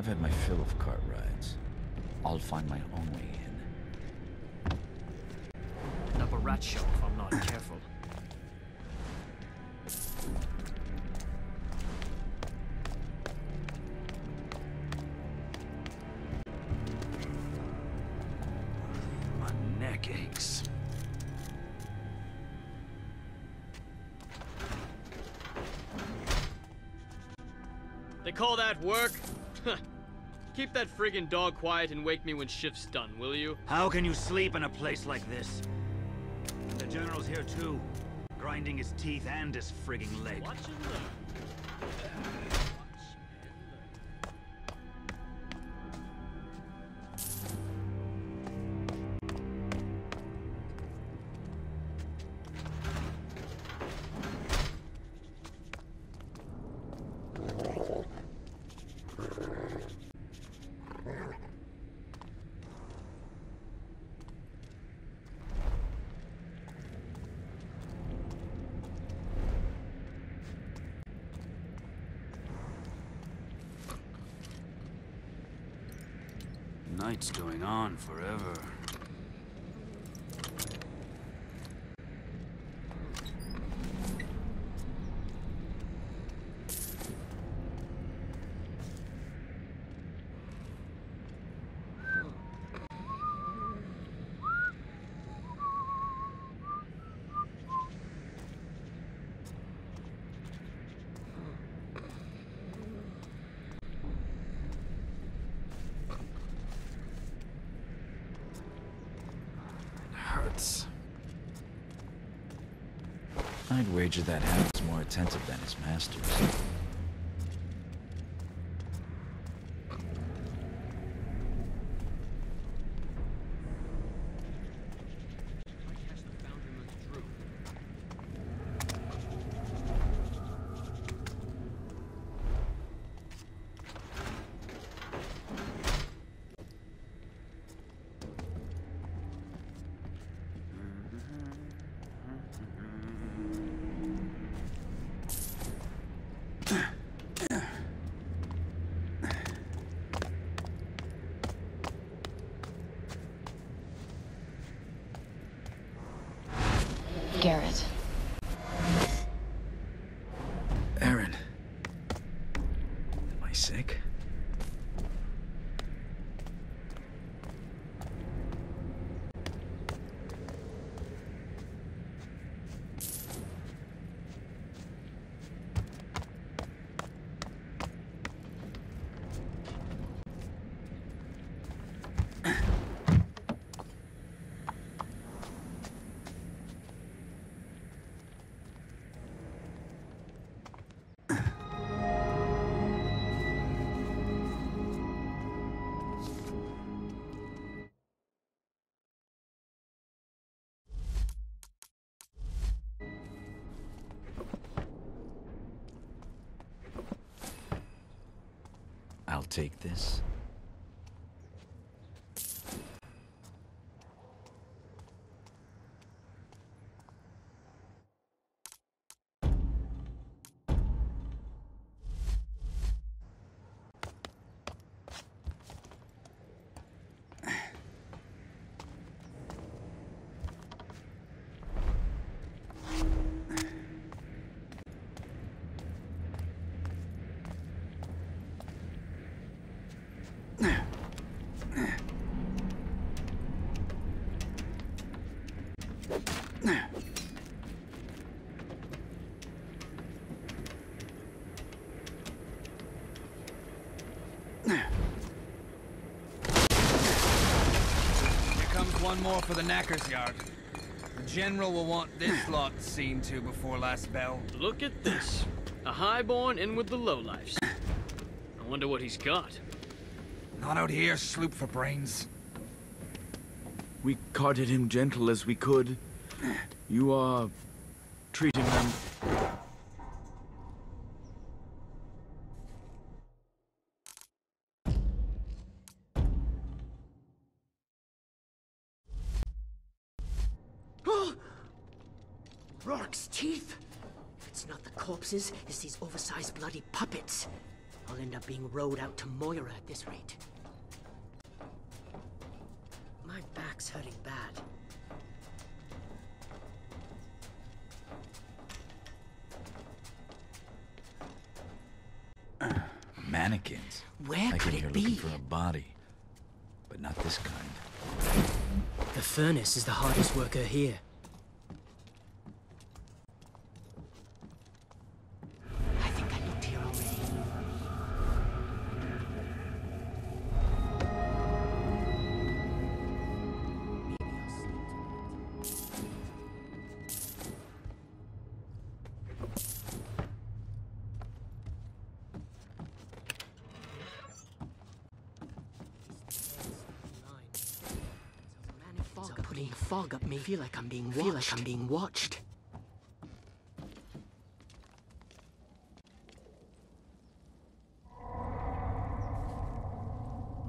I've had my fill of cart rides. I'll find my own way in. End up a rat show if I'm not careful. My neck aches. They call that work? Keep that friggin' dog quiet and wake me when shift's done, will you? How can you sleep in a place like this? And the General's here too, grinding his teeth and his frigging leg. Watch and learn. Night's going on forever. I'd wager that hound's more attentive than his masters. Garrett. Aaron. Am I sick? I'll take this. One more for the Knacker's yard. The General will want this lot seen to before last bell. Look at this. A highborn in with the lowlifes. I wonder what he's got. Not out here, sloop for brains. We carted him gentle as we could. You are treating them... Rourke's teeth! It's not the corpses, it's these oversized bloody puppets. I'll end up being rowed out to Moira at this rate. My back's hurting bad. Mannequins. Where I could came here it looking be? for a body, but not this kind. The furnace is the hardest worker here. I think I looked here already. Maybe I'll sleep tonight. Putting the fog up me. Feel like I'm being watched.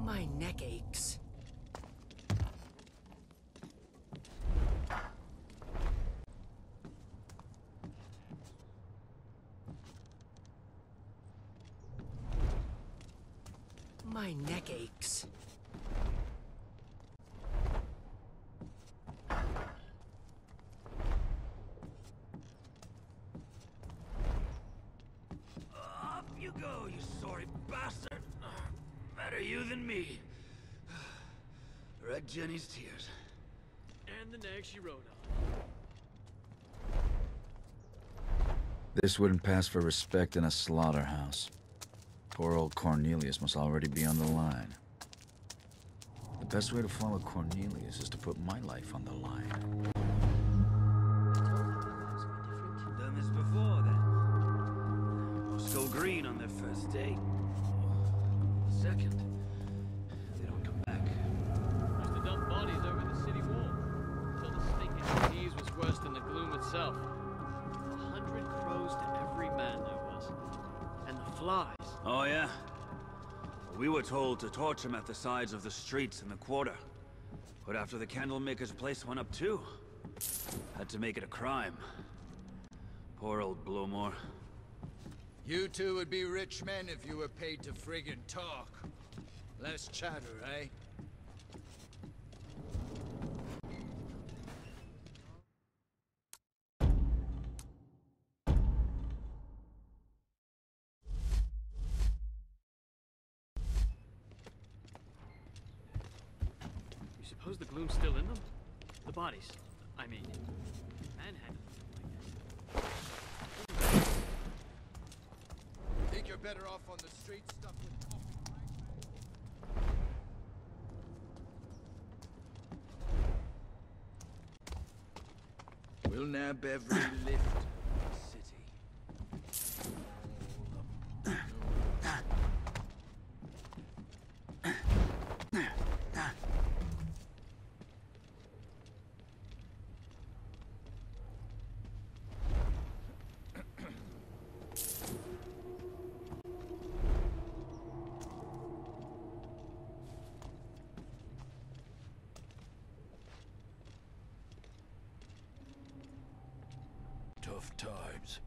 My neck aches. My neck aches. Up you go, you sorry bastard. Better you than me. Read Jenny's tears. And the nag she rode on. This wouldn't pass for respect in a slaughterhouse. Poor old Cornelius must already be on the line. The best way to follow Cornelius is to put my life on the line. Done this before, then. Most go green on their first date. Second, they don't come back. Used to dump bodies over the city wall. Till the stinking disease was worse than the gloom itself. 100 crows to every man there was. And the flies. Oh, yeah? We were told to torch them at the sides of the streets in the quarter. But after the candlemaker's place went up too, had to make it a crime. Poor old Blowmore. You two would be rich men if you were paid to friggin' talk. Less chatter, eh? You suppose the gloom's still in them? The bodies, I mean. Manhandled them, I guess. Think you're better off on the street stuffed with coffee. We'll nab every lift in the city. Tough times.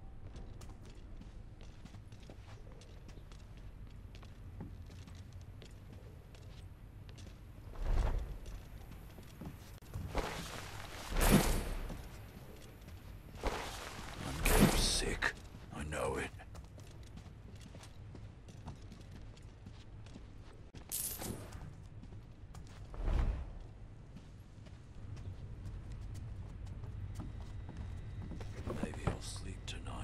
I'm getting sick. I know it. Maybe I'll sleep tonight.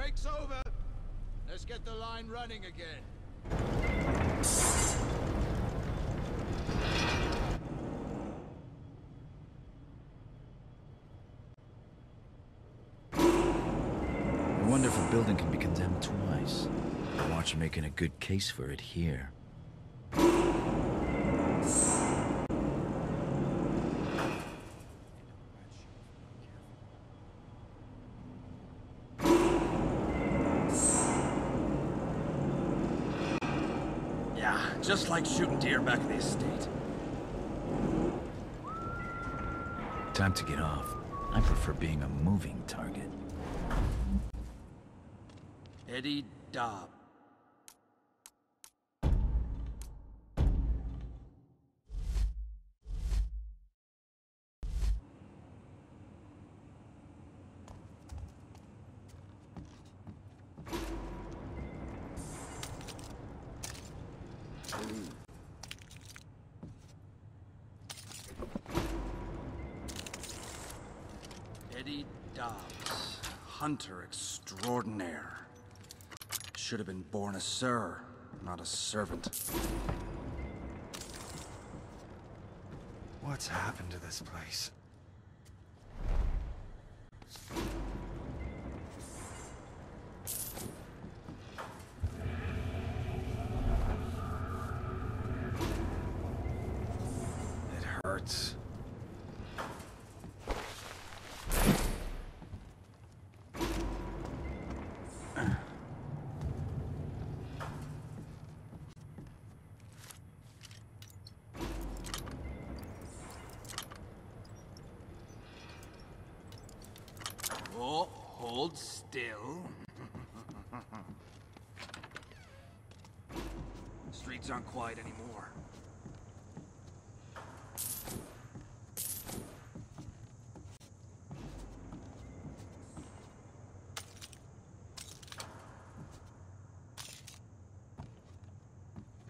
break's over. Let's get the line running again. I wonder if a building can be condemned twice. Watch making a good case for it here. Yeah, just like shooting deer back at the estate. Time to get off. I prefer being a moving target. Eddie Dobb. Eddie Dobbs, hunter extraordinaire. Should have been born a sir, not a servant. What's happened to this place? It hurts. Oh, hold still. Streets aren't quiet anymore.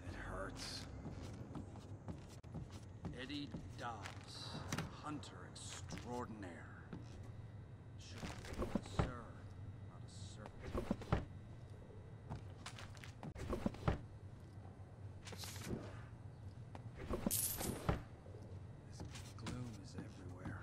It hurts. Eddie Dobbs, hunter extraordinaire. Sir, not a servant. This gloom is everywhere.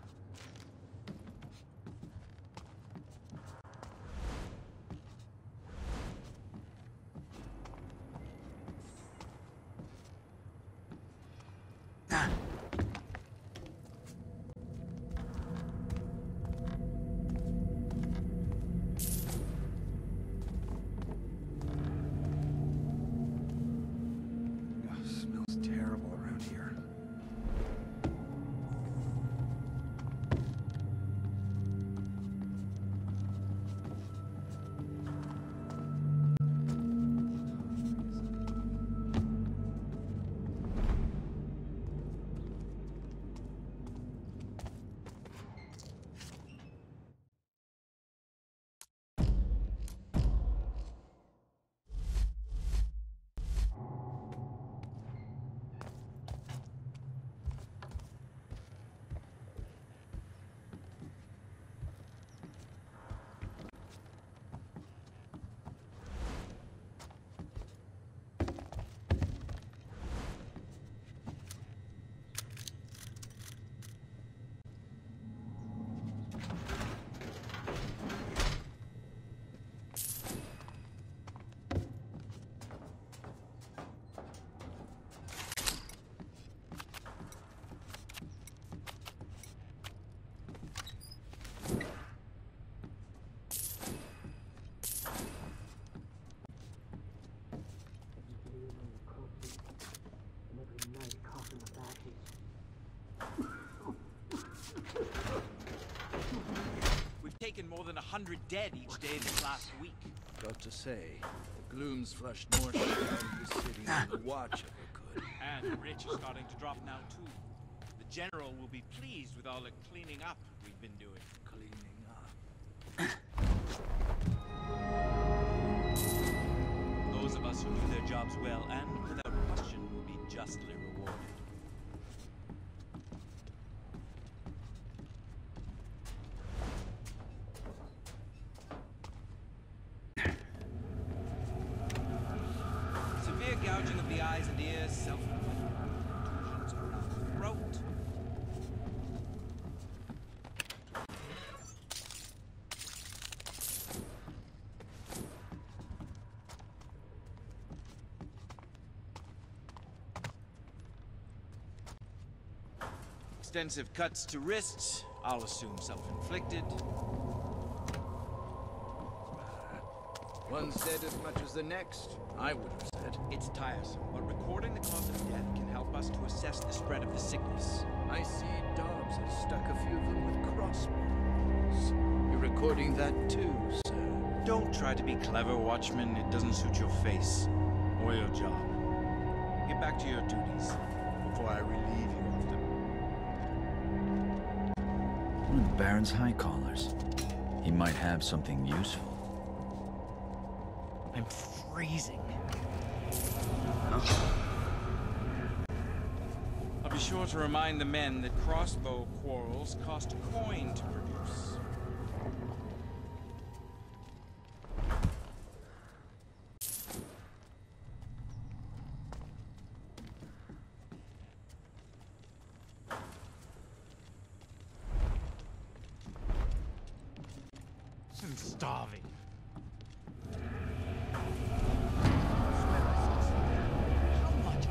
Smells terrible around here. We've taken more than 100 dead each day this last week. Got to say, the gloom's flushed more shit out of the city than the watch ever could. And the rich are starting to drop now too. The general will be pleased with all the cleaning up we've been doing. Cleaning up. Those of us who do their jobs well and without question will be justly rewarded. Gouging of the eyes and ears, self-inflicted contusions around the throat. Extensive cuts to wrists, I'll assume self-inflicted. One said as much as the next, I would have said. It's tiresome, but recording the cause of death can help us to assess the spread of the sickness. I see Dobbs has stuck a few of them with crossbows. You're recording that too, sir. Don't try to be clever, Watchman. It doesn't suit your face or your job. Get back to your duties before I relieve you of them. One of the Baron's high callers. He might have something useful. I'm freezing. I'll be sure to remind the men that crossbow quarrels cost a coin to produce. I'm starving.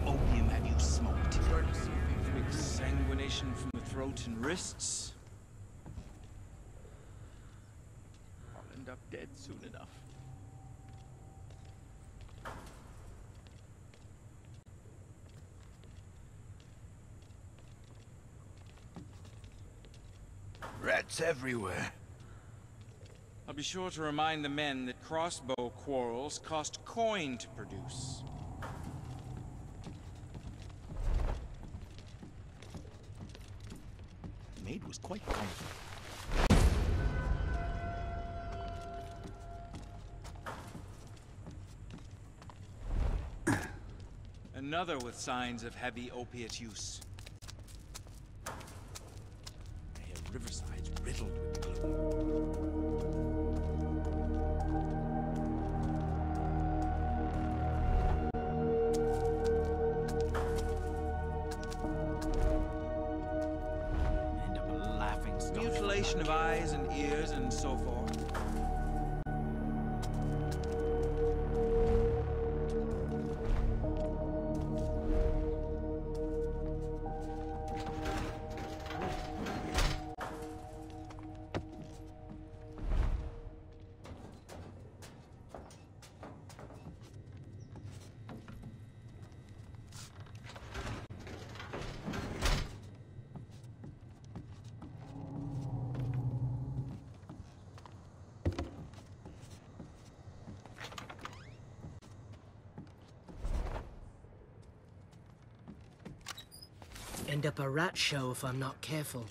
Opium have you smoked? Starting to see things Big sanguination from the throat and wrists. I'll end up dead soon enough. Rats everywhere. I'll be sure to remind the men that crossbow quarrels cost coin to produce. The maid was quite comfortable. Another with signs of heavy opiate use. I hear Riverside's riddled with gloom. End up a laughing stock. Mutilation of eyes and ears and so forth. End up a rat show if I'm not careful.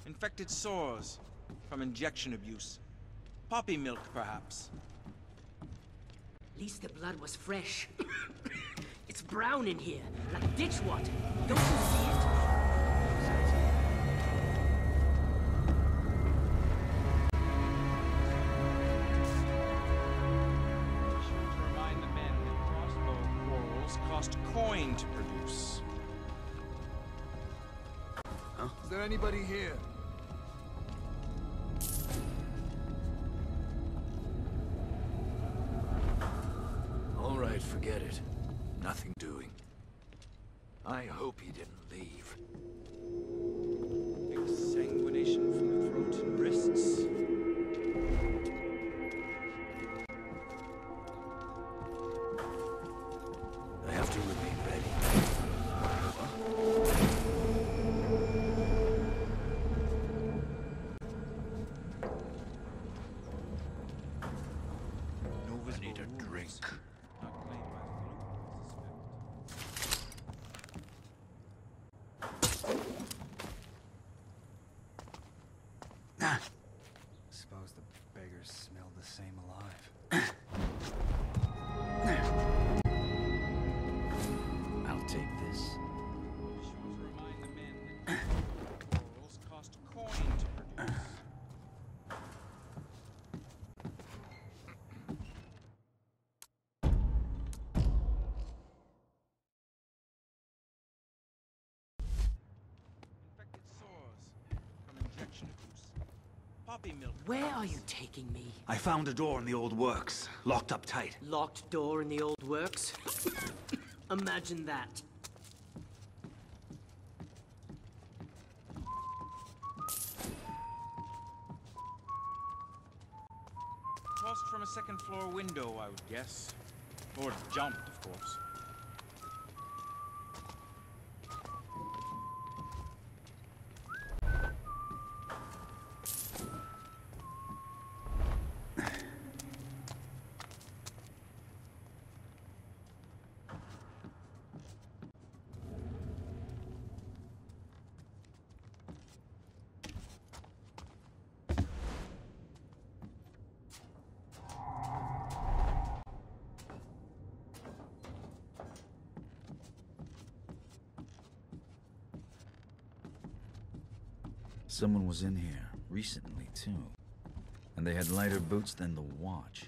Infected sores from injection abuse. Poppy milk, perhaps. At least the blood was fresh. It's brown in here, like ditch water. Don't you see it? Be sure to remind the men that crossbow quarrels cost coin to produce. Is there anybody here? All right, forget it. Nothing doing. I hope he didn't leave. Big sanguination from the throat and wrists. I have to remain ready. I need a drink. Not claimed by the group, I suspect. Suppose the beggars smell the same alive. take this? Be sure to remind the men that corals cost coin to produce. Infected sores from injection abuse. Poppy milk. Where are you taking me? I found a door in the old works, locked up tight. Locked door in the old works? Imagine that. Tossed from a second floor window, I would guess. Or jumped, of course. Someone was in here recently, too. And they had lighter boots than the watch.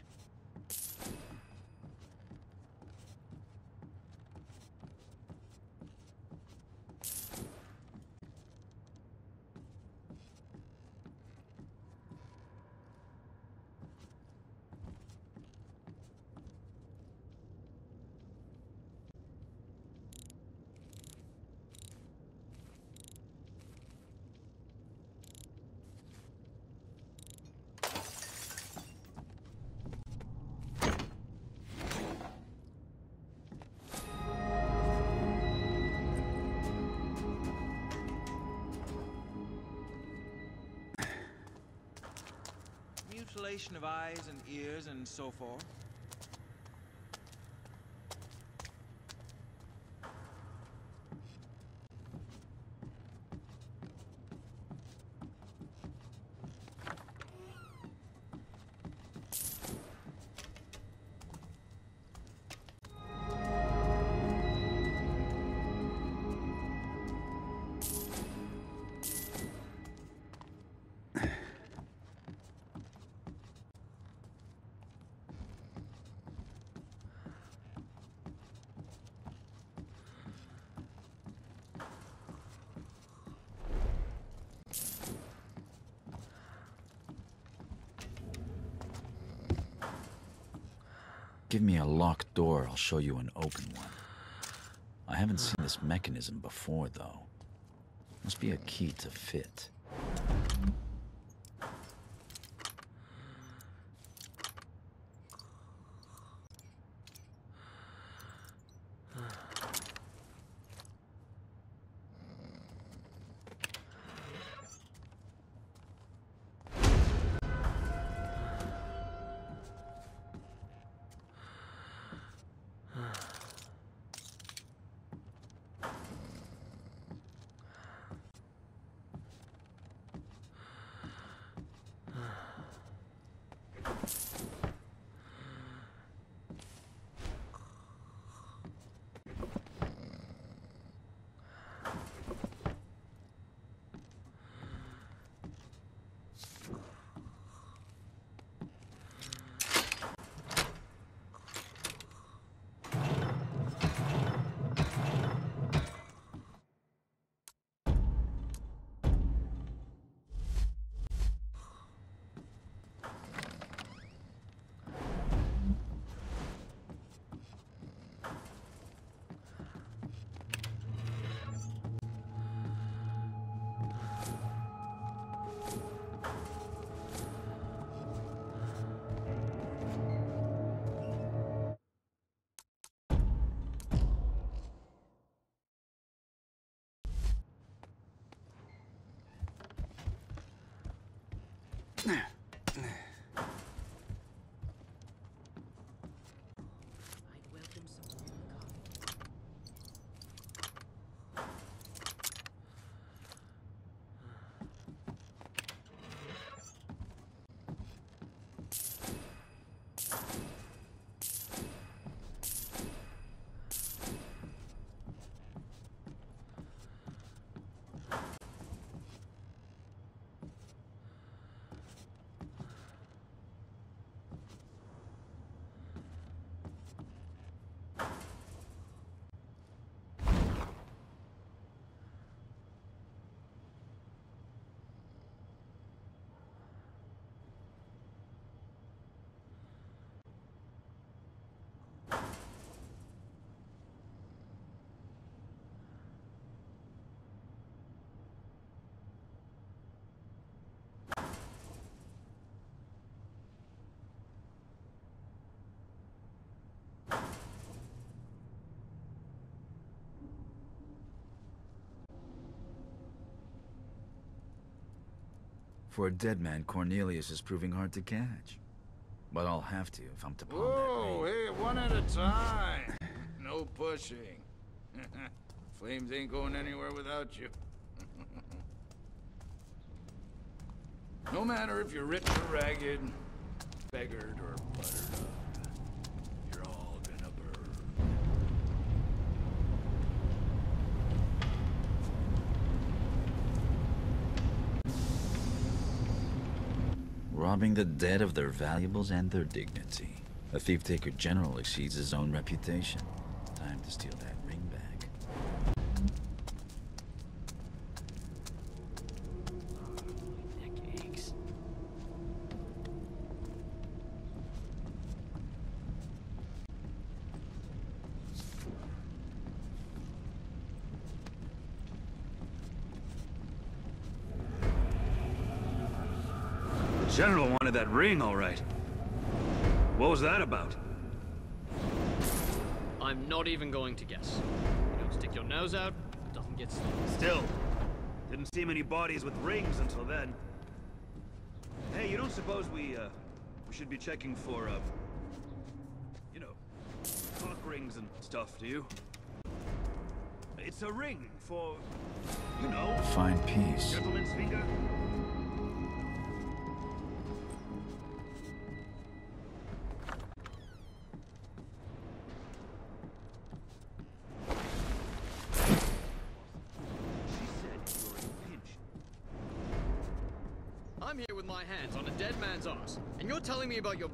Mutilation of eyes and ears and so forth. Give me a locked door, I'll show you an open one. I haven't seen this mechanism before, though. Must be a key to fit. I'd welcome some warm coffee. For a dead man, Cornelius is proving hard to catch. But I'll have to if I'm to pawn that Whoa, ring. hey, one at a time. No pushing. Flames ain't going anywhere without you. No matter if you're rich or ragged, beggared or buttered up, you're all gonna burn. Robbing the dead of their valuables and their dignity. A thief-taker general exceeds his own reputation. Time to steal that ring back. My neck aches. The general wanted that ring, all right. What was that about? I'm not even going to guess. You don't stick your nose out, it doesn't get seen. Still, didn't see many bodies with rings until then. Hey, you don't suppose we should be checking for, you know, cock rings and stuff, do you? It's a ring for, you know, A fine piece. gentleman's finger. I'm here with my hands on a dead man's arse, and you're telling me about your...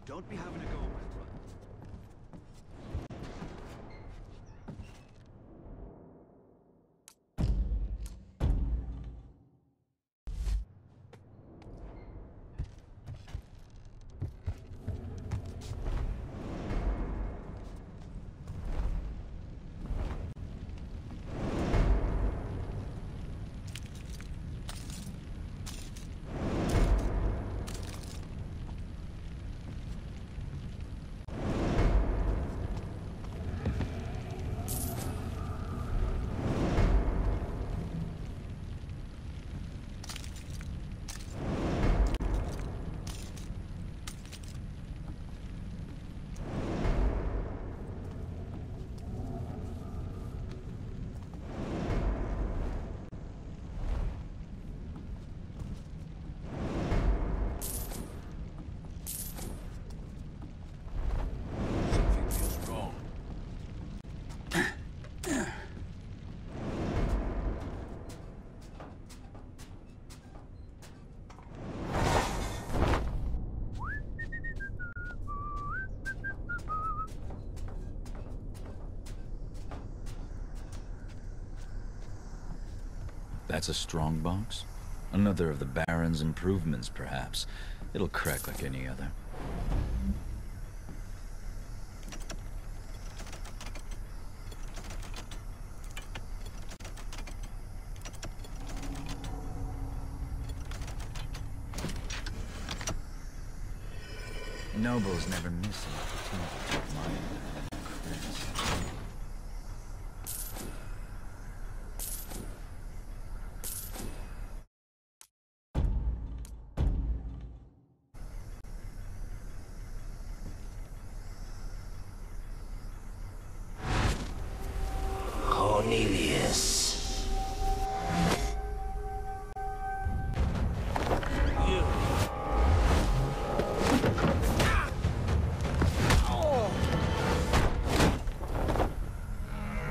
Don't be having a go, my brother. Something feels wrong. That's a strong box? Another of the Baron's improvements, perhaps. It'll crack like any other. Nobles never miss an opportunity to admire their crest. Cornelius.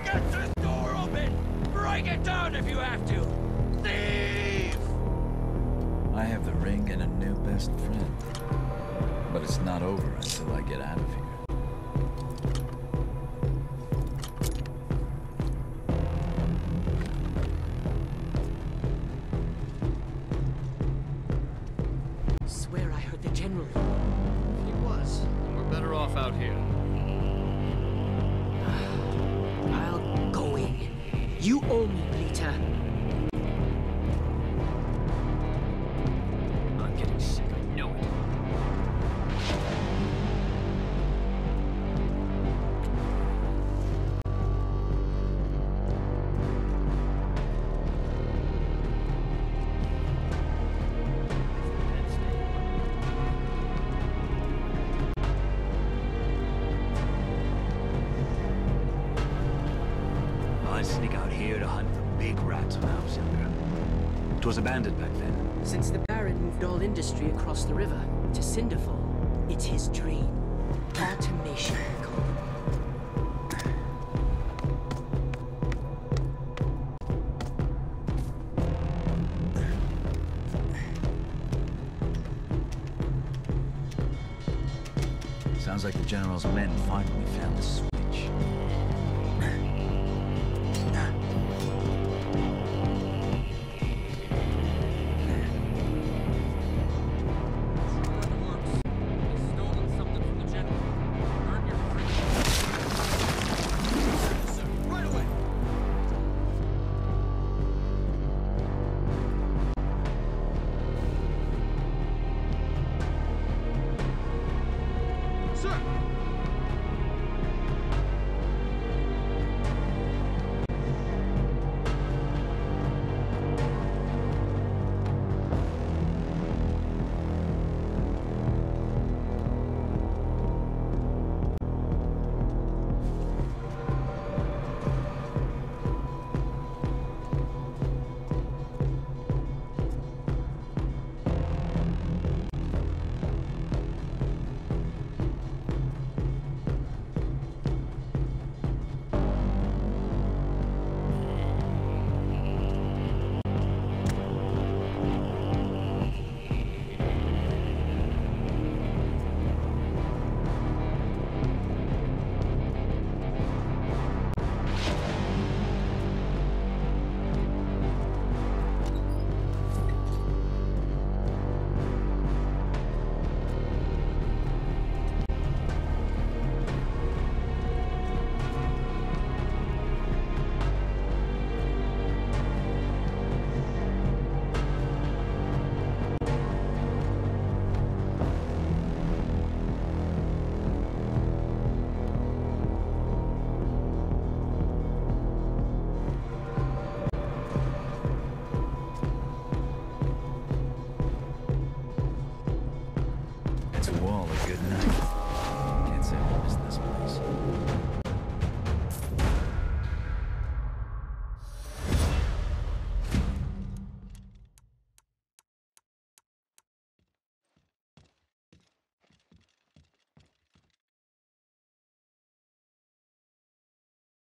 Get this door open! Break it down if you have to! Thief! I have the ring and a new best friend. But it's not over until I get out of here. Swear I heard the general. He was, and we're better off out here. I'll go in. You owe me, Peter. I'm getting sick, I know it. I'd sneak out here to hunt for big rats when I was younger. It was abandoned back then. Since the Baron moved all industry across the river to Cinderfall, it's his dream. Automation, we call it. Sounds like the General's men finally found the swamp.